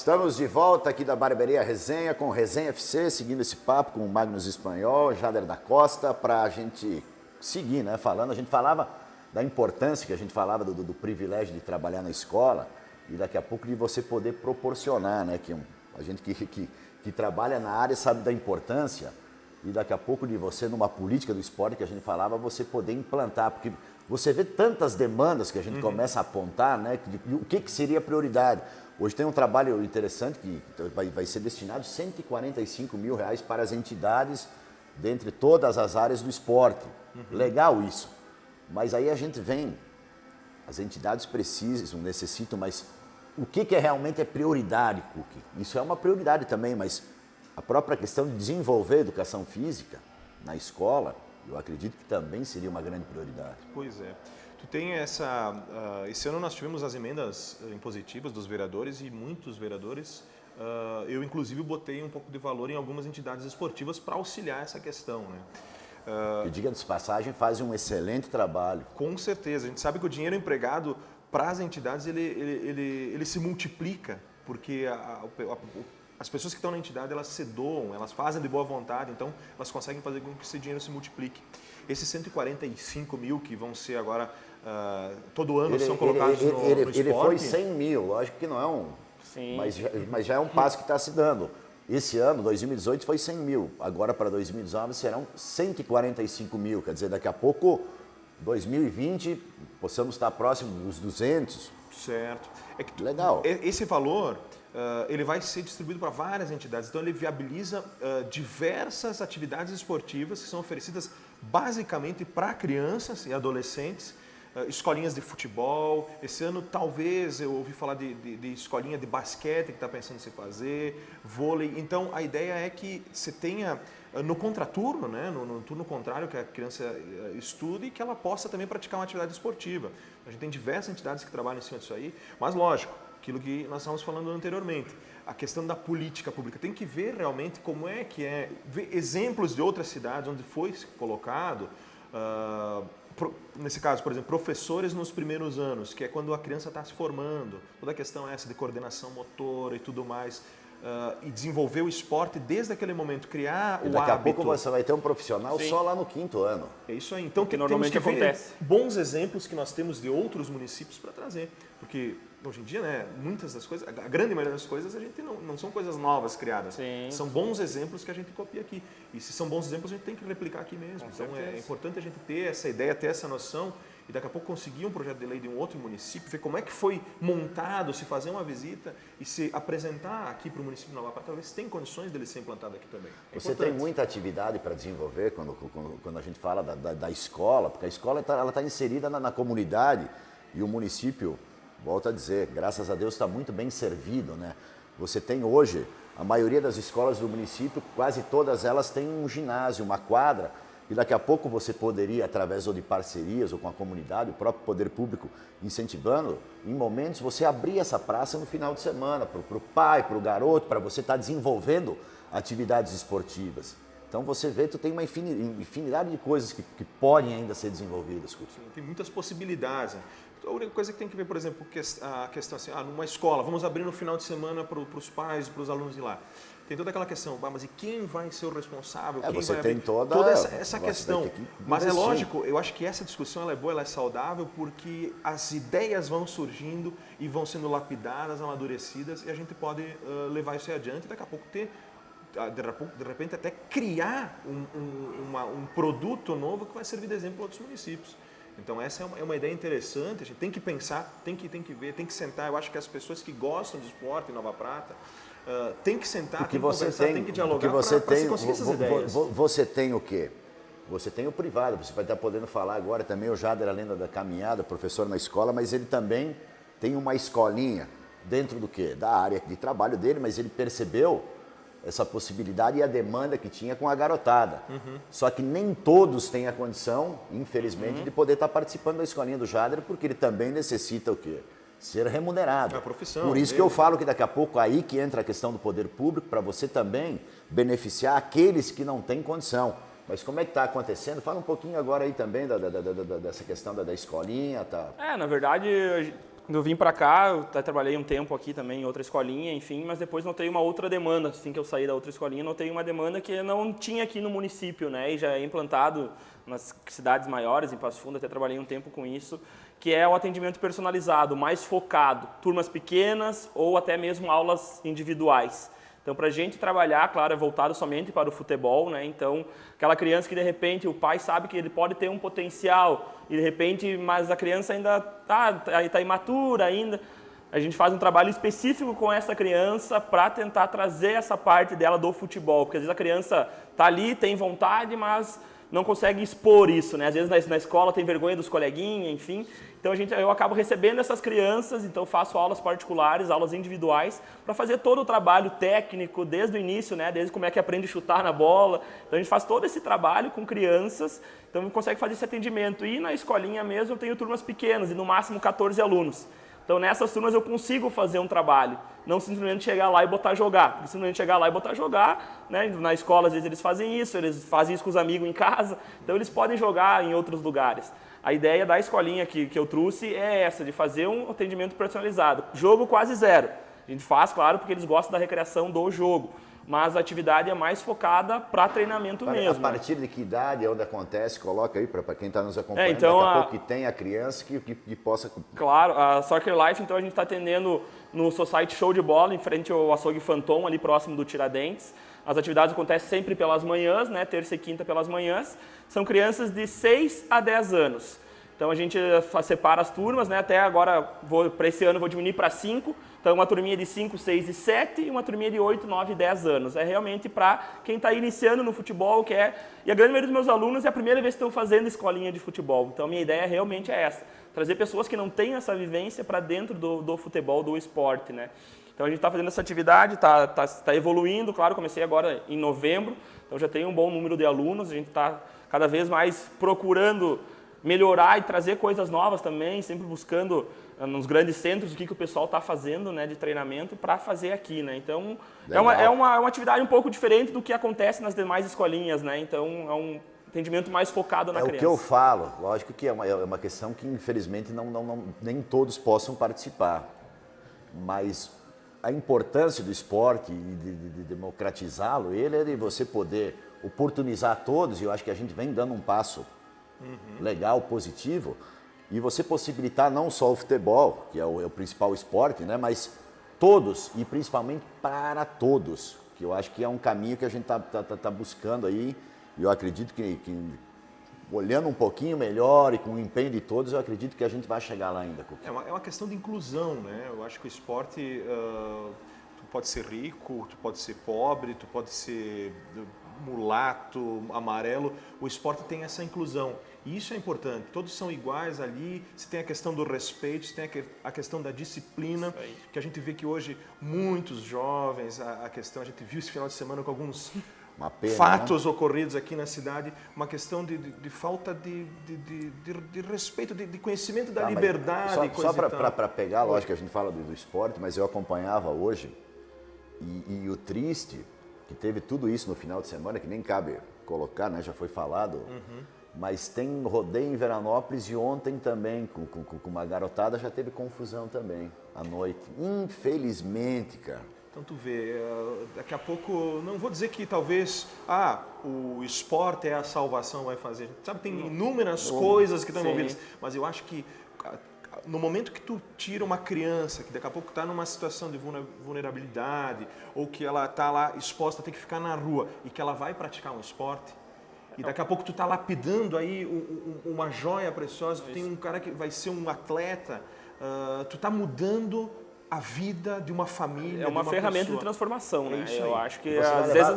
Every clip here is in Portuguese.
Estamos de volta aqui da Barbearia Resenha com Resenha FC, seguindo esse papo com o Magnus Espanhol, Jader da Costa, para a gente seguir, né? A gente falava da importância que a gente falava do privilégio de trabalhar na escola e daqui a pouco de você poder proporcionar, né? A gente que trabalha na área sabe da importância e daqui a pouco de você, numa política do esporte que a gente falava, você poder implantar, porque você vê tantas demandas que a gente começa a apontar, né? O que seria prioridade? Hoje tem um trabalho interessante que vai ser destinado R$145 mil para as entidades dentre todas as áreas do esporte. Legal isso. Mas aí a gente vem, as entidades precisam, necessitam, mas o que realmente é prioridade, Cookie? Isso é uma prioridade também, mas a própria questão de desenvolver a educação física na escola, eu acredito que também seria uma grande prioridade. Pois é. Tu tem esse ano nós tivemos as emendas impositivas dos vereadores e muitos vereadores, eu inclusive botei um pouco de valor em algumas entidades esportivas para auxiliar essa questão, né? E diga-nos de passagem, fazem um excelente trabalho. Com certeza. A gente sabe que o dinheiro empregado para as entidades ele se multiplica, porque as pessoas que estão na entidade, elas se doam, elas fazem de boa vontade, então elas conseguem fazer com que esse dinheiro se multiplique. Esses 145 mil que vão ser agora, todo ano são colocados no esporte. Ele foi 100 mil, lógico que não é um... Sim. Mas já é um passo que está se dando. Esse ano, 2018, foi 100 mil. Agora, para 2019, serão 145 mil. Quer dizer, daqui a pouco, 2020, possamos estar próximo dos 200. Certo. Legal. Esse valor, ele vai ser distribuído para várias entidades. Então, ele viabiliza diversas atividades esportivas que são oferecidas basicamente para crianças e adolescentes. Escolinhas de futebol. Esse ano, talvez, eu ouvi falar de escolinha de basquete que está pensando em se fazer, vôlei. Então, a ideia é que você tenha, no contraturno, né, no turno contrário, que a criança estude e que ela possa também praticar uma atividade esportiva. A gente tem diversas entidades que trabalham em cima disso aí, mas, lógico, aquilo que nós estávamos falando anteriormente, a questão da política pública. Tem que ver realmente como é que é, ver exemplos de outras cidades onde foi colocado, nesse caso, por exemplo, professores nos primeiros anos, que é quando a criança está se formando, toda a questão essa de coordenação motora e tudo mais, e desenvolver o esporte desde aquele momento, criar o hábito. Daqui a pouco você vai ter um profissional só lá no 5º ano. É isso aí. Então, que normalmente acontece. Bons exemplos que nós temos de outros municípios para trazer, porque hoje em dia, né, muitas das coisas, a grande maioria das coisas, a gente não são coisas novas criadas. Sim. São bons exemplos que a gente copia aqui. E se são bons exemplos, a gente tem que replicar aqui mesmo. Então é importante a gente ter essa ideia, ter essa noção e daqui a pouco conseguir um projeto de lei de um outro município, ver como é que foi montado, se fazer uma visita e se apresentar aqui para o município de Nova Prata, talvez se tem condições dele ser implantado aqui também. Você tem muita atividade para desenvolver quando a gente fala da escola, porque a escola ela está inserida na comunidade e o município, volto a dizer, graças a Deus está muito bem servido, né? Você tem hoje, a maioria das escolas do município, quase todas elas têm um ginásio, uma quadra, e daqui a pouco você poderia, através ou de parcerias ou com a comunidade, o próprio poder público incentivando, em momentos você abrir essa praça no final de semana, para o pai, para o garoto, para você estar desenvolvendo atividades esportivas. Então você vê, tu tem uma infinidade de coisas que podem ainda ser desenvolvidas. Sim, tem muitas possibilidades, né? A única coisa que tem que ver, por exemplo, a questão assim, numa escola, vamos abrir no final de semana para os pais, para os alunos de lá. Tem toda aquela questão, mas e quem vai ser o responsável? Quem você vai tem abrir? toda essa questão. Mas é lógico, eu acho que essa discussão ela é boa, ela é saudável, porque as ideias vão surgindo e vão sendo lapidadas, amadurecidas, e a gente pode levar isso adiante e daqui a pouco ter, de repente, até criar um produto novo que vai servir de exemplo para outros municípios. Então essa é uma ideia interessante, a gente tem que pensar, tem que ver, tem que sentar. Eu acho que as pessoas que gostam de esporte em Nova Prata tem que sentar, tem que conversar, tem que dialogar para se conseguir essas ideias. Você tem o quê? Você tem o privado, você vai estar podendo falar agora também, o Jader, além da caminhada, professor na escola, mas ele também tem uma escolinha dentro do quê? Da área de trabalho dele, mas ele percebeu essa possibilidade e a demanda que tinha com a garotada. Só que nem todos têm a condição, infelizmente, de poder estar participando da escolinha do Jader, porque ele também necessita o quê? Ser remunerado. É a profissão. Por isso que eu falo que daqui a pouco aí que entra a questão do poder público, para você também beneficiar aqueles que não têm condição. Mas como é que está acontecendo? Fala um pouquinho agora aí também dessa questão da escolinha. Tá? Na verdade, Quando eu vim para cá, eu até trabalhei um tempo aqui também em outra escolinha, enfim, mas depois notei uma outra demanda. Assim que eu saí da outra escolinha, notei uma demanda que não tinha aqui no município, né? E já é implantado nas cidades maiores, em Passo Fundo, até trabalhei um tempo com isso, que é o atendimento personalizado, mais focado, turmas pequenas ou até mesmo aulas individuais. Então, para a gente trabalhar, claro, é voltado somente para o futebol, né? Então, aquela criança que de repente o pai sabe que ele pode ter um potencial e de repente, mas a criança ainda tá imatura ainda. A gente faz um trabalho específico com essa criança para tentar trazer essa parte dela do futebol, porque às vezes a criança tá ali, tem vontade, mas não consegue expor isso, né? Às vezes na escola tem vergonha dos coleguinhas, enfim. Então eu acabo recebendo essas crianças, então faço aulas particulares, aulas individuais, para fazer todo o trabalho técnico desde o início, né? Desde como é que aprende a chutar na bola. Então a gente faz todo esse trabalho com crianças, então a gente consegue fazer esse atendimento. E na escolinha mesmo eu tenho turmas pequenas, e no máximo 14 alunos. Então nessas turmas eu consigo fazer um trabalho, não simplesmente chegar lá e botar jogar. Porque simplesmente chegar lá e botar jogar, né? Na escola às vezes eles fazem isso com os amigos em casa, então eles podem jogar em outros lugares. A ideia da escolinha que eu trouxe é essa, de fazer um atendimento personalizado. Jogo quase zero. A gente faz, claro, porque eles gostam da recreação do jogo, mas a atividade é mais focada para treinamento mesmo. A partir de que idade é onde acontece? Coloca aí para quem está nos acompanhando, então, daqui a pouco que tem a criança que possa... Claro, a Soccer Life, então a gente está atendendo no Society Show de Bola, em frente ao Açougue Fantom, ali próximo do Tiradentes. As atividades acontecem sempre pelas manhãs, né, terça e quinta pelas manhãs. São crianças de 6 a 10 anos. Então a gente separa as turmas, né? Até agora, para esse ano, vou diminuir para 5. Então uma turminha de 5, 6 e 7 e uma turminha de 8, 9 e 10 anos. É realmente para quem está iniciando no futebol, e a grande maioria dos meus alunos é a primeira vez que estão fazendo escolinha de futebol. Então a minha ideia realmente é essa, trazer pessoas que não têm essa vivência para dentro do futebol, do esporte, né? Então a gente está fazendo essa atividade, está evoluindo, claro, comecei agora em novembro, então já tem um bom número de alunos, a gente está cada vez mais procurando melhorar e trazer coisas novas também, sempre buscando nos grandes centros o que o pessoal está fazendo, né, de treinamento para fazer aqui, né? Então é uma atividade um pouco diferente do que acontece nas demais escolinhas, né? Então é um atendimento mais focado na criança. É o que eu falo, lógico que é uma questão que infelizmente nem todos possam participar, mas a importância do esporte e de democratizá-lo, ele é de você poder oportunizar a todos, e eu acho que a gente vem dando um passo legal, positivo, e você possibilitar não só o futebol, que é o principal esporte, né, mas todos, e principalmente para todos, que eu acho que é um caminho que a gente tá buscando aí, e eu acredito que olhando um pouquinho melhor e com o empenho de todos, eu acredito que a gente vai chegar lá ainda. É uma questão de inclusão, né? Eu acho que o esporte, tu pode ser rico, tu pode ser pobre, tu pode ser mulato, amarelo, o esporte tem essa inclusão. E isso é importante, todos são iguais ali, você tem a questão do respeito, você tem a questão da disciplina, que a gente vê que hoje muitos jovens, a gente viu esse final de semana com alguns fatos, né, ocorridos aqui na cidade, uma questão de falta de respeito, de conhecimento da liberdade. Só para pegar, lógico que a gente fala do esporte, mas eu acompanhava hoje, e o triste, que teve tudo isso no final de semana, que nem cabe colocar, né, já foi falado, mas tem rodeio em Veranópolis, e ontem também, com uma garotada, já teve confusão também, à noite. Infelizmente, cara. Então tu vê, daqui a pouco, não vou dizer que talvez, o esporte é a salvação, vai fazer. Sabe, tem inúmeras coisas que estão envolvidas, mas eu acho que no momento que tu tira uma criança, que daqui a pouco está numa situação de vulnerabilidade, ou que ela está lá exposta a ter que ficar na rua, e que ela vai praticar um esporte, e daqui a pouco tu está lapidando aí uma joia preciosa, tu tem um cara que vai ser um atleta, tu está mudando a vida de uma família, é uma ferramenta pessoa. De transformação, né? Eu acho que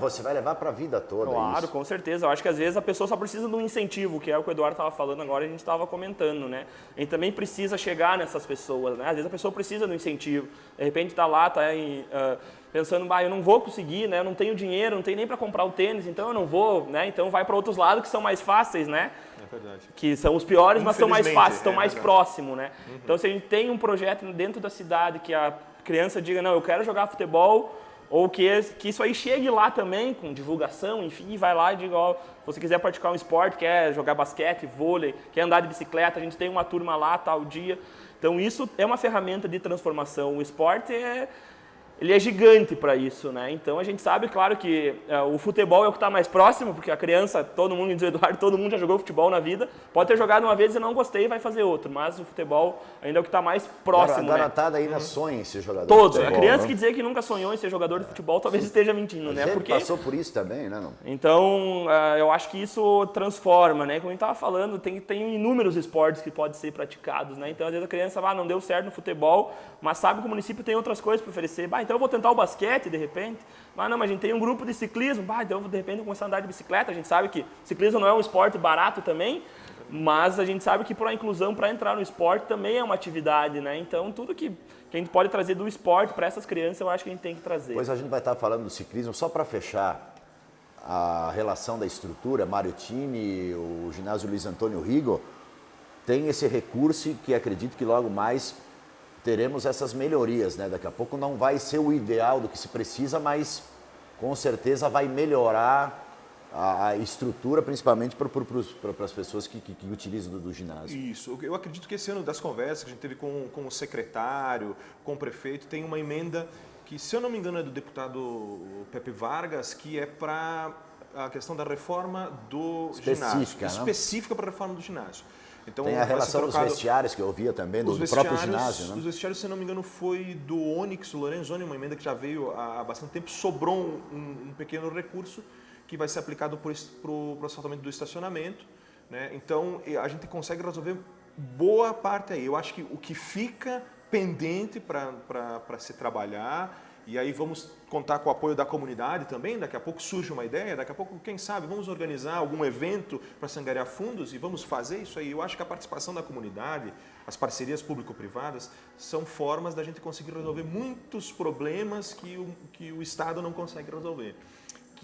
você vai levar para a vida toda. Claro, isso. Com certeza. Eu acho que às vezes a pessoa só precisa de um incentivo, que é o que o Eduardo estava falando agora, a gente estava comentando, né? A gente também precisa chegar nessas pessoas, né? Às vezes a pessoa precisa de um incentivo. De repente está lá, pensando, eu não vou conseguir, né? Eu não tenho dinheiro, não tenho nem para comprar o tênis, então eu não vou, né? Então vai para outros lados que são mais fáceis, né? É verdade. Que são os piores, mas são mais fáceis, estão mais próximos, né? Então se a gente tem um projeto dentro da cidade que a criança diga, não, eu quero jogar futebol, ou que isso aí chegue lá também com divulgação, enfim, vai lá e diga, ó, se você quiser praticar um esporte, quer jogar basquete, vôlei, quer andar de bicicleta, a gente tem uma turma lá, tal dia. Então isso é uma ferramenta de transformação. O esporte ele é gigante para isso, né? Então a gente sabe, claro, que o futebol é o que está mais próximo, porque a criança, todo mundo, diz o Eduardo, todo mundo já jogou futebol na vida, pode ter jogado uma vez e não gostei e vai fazer outro, mas o futebol ainda é o que está mais próximo, A garotada ainda sonha em ser jogador Todos. de futebol, A criança né? que dizer que nunca sonhou em ser jogador de futebol talvez esteja mentindo, né? Ele Porque passou por isso também, né? Não? então, eu acho que isso transforma, né? Como a gente estava falando, tem inúmeros esportes que podem ser praticados, né? Então, às vezes a criança não deu certo no futebol, mas sabe que o município tem outras coisas para oferecer. Então eu vou tentar o basquete, de repente. Não, mas a gente tem um grupo de ciclismo. Então eu, de repente, vou começar a andar de bicicleta. A gente sabe que ciclismo não é um esporte barato também, mas a gente sabe que para a inclusão, para entrar no esporte, também é uma atividade, né? Então, tudo que a gente pode trazer do esporte para essas crianças, eu acho que a gente tem que trazer. Pois a gente vai estar falando do ciclismo, só para fechar a relação da estrutura, Mariottini, o ginásio Luiz Antônio Rigo, tem esse recurso e que acredito que logo mais teremos essas melhorias, né? Daqui a pouco não vai ser o ideal do que se precisa, mas com certeza vai melhorar a estrutura, principalmente para as pessoas que utilizam do ginásio. Isso. Eu acredito que esse ano das conversas que a gente teve com o secretário, com o prefeito, tem uma emenda que, se eu não me engano, é do deputado Pepe Vargas, que é para a questão da reforma do ginásio. Né? Específica para a reforma do ginásio. Então, tem a relação dos vestiários, que eu ouvia também, do próprio ginásio. Né? Os vestiários, se não me engano, foi do Onyx, do Lorenzoni, uma emenda que já veio há bastante tempo. Sobrou um pequeno recurso que vai ser aplicado para o asfaltamento do estacionamento. Né? Então, a gente consegue resolver boa parte aí. Eu acho que o que fica pendente para se trabalhar, e aí vamos contar com o apoio da comunidade também, daqui a pouco surge uma ideia, daqui a pouco, quem sabe, vamos organizar algum evento para se angariar fundos e vamos fazer isso aí. Eu acho que a participação da comunidade, as parcerias público-privadas, são formas da gente conseguir resolver muitos problemas que o Estado não consegue resolver.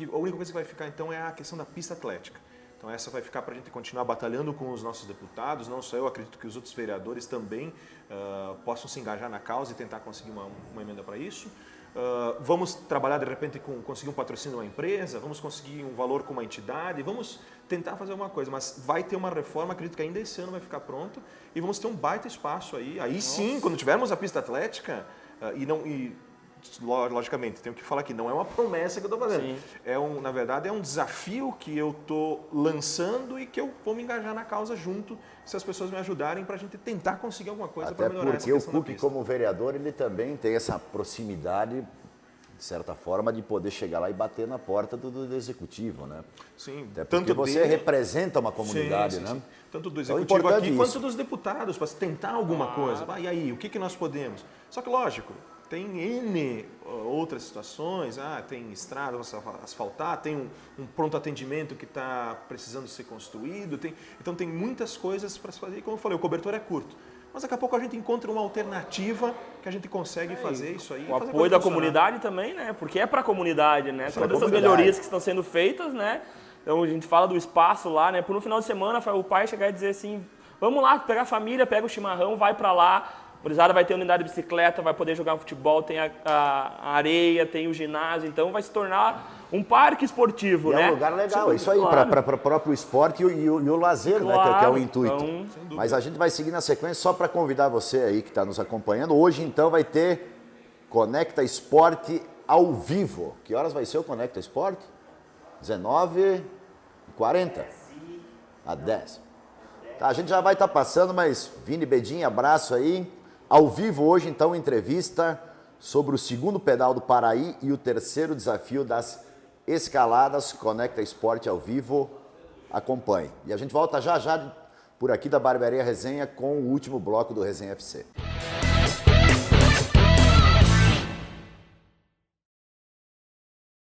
A única coisa que vai ficar, então, é a questão da pista atlética. Então, essa vai ficar para a gente continuar batalhando com os nossos deputados, não só eu, acredito que os outros vereadores também possam se engajar na causa e tentar conseguir uma emenda para isso. Vamos trabalhar, de repente, com conseguir um patrocínio de uma empresa, vamos conseguir um valor com uma entidade, vamos tentar fazer alguma coisa, mas vai ter uma reforma, acredito que ainda esse ano vai ficar pronto, e vamos ter um baita espaço aí. Aí sim, quando tivermos a pista atlética, logicamente, tenho que falar aqui, não é uma promessa que eu estou fazendo. Na verdade, é um desafio que eu estou lançando e que eu vou me engajar na causa junto, se as pessoas me ajudarem, para a gente tentar conseguir alguma coisa para melhorar essa questão da pista. Até porque o Cook, como vereador, ele também tem essa proximidade, de certa forma, de poder chegar lá e bater na porta do executivo, né? Sim. Até porque você representa uma comunidade, sim, né? sim. Tanto do executivo então, aqui, quanto dos deputados, para tentar alguma coisa. E aí, o que nós podemos? Só que, lógico, tem N outras situações, tem estrada para asfaltar, tem um pronto atendimento que está precisando ser construído, então tem muitas coisas para se fazer. E como eu falei, o cobertor é curto. Mas daqui a pouco a gente encontra uma alternativa que a gente consegue fazer isso aí. O apoio da comunidade também, né? Porque é para a comunidade, né? Todas essas melhorias que estão sendo feitas, né? Então a gente fala do espaço lá, né? Por um final de semana, o pai chegar e dizer assim, vamos lá, pegar a família, pega o chimarrão, vai para lá. A gurizada vai ter unidade de bicicleta, vai poder jogar futebol, tem a areia, tem o ginásio, então vai se tornar um parque esportivo, né? É um lugar legal, isso aí, claro. Para o próprio esporte e o lazer, claro, né? Que é o intuito. Então, mas a gente vai seguir na sequência só para convidar você aí que está nos acompanhando. Hoje, então, vai ter Conecta Esporte ao vivo. Que horas vai ser o Conecta Esporte? 19h40. A 10. Tá, a gente já vai estar passando, mas Vini Bedin, abraço aí. Ao vivo hoje, então, entrevista sobre o segundo pedal do Paraí e o terceiro desafio das escaladas. Conecta Esporte ao vivo, acompanhe. E a gente volta já por aqui da Barbearia Resenha com o último bloco do Resenha FC.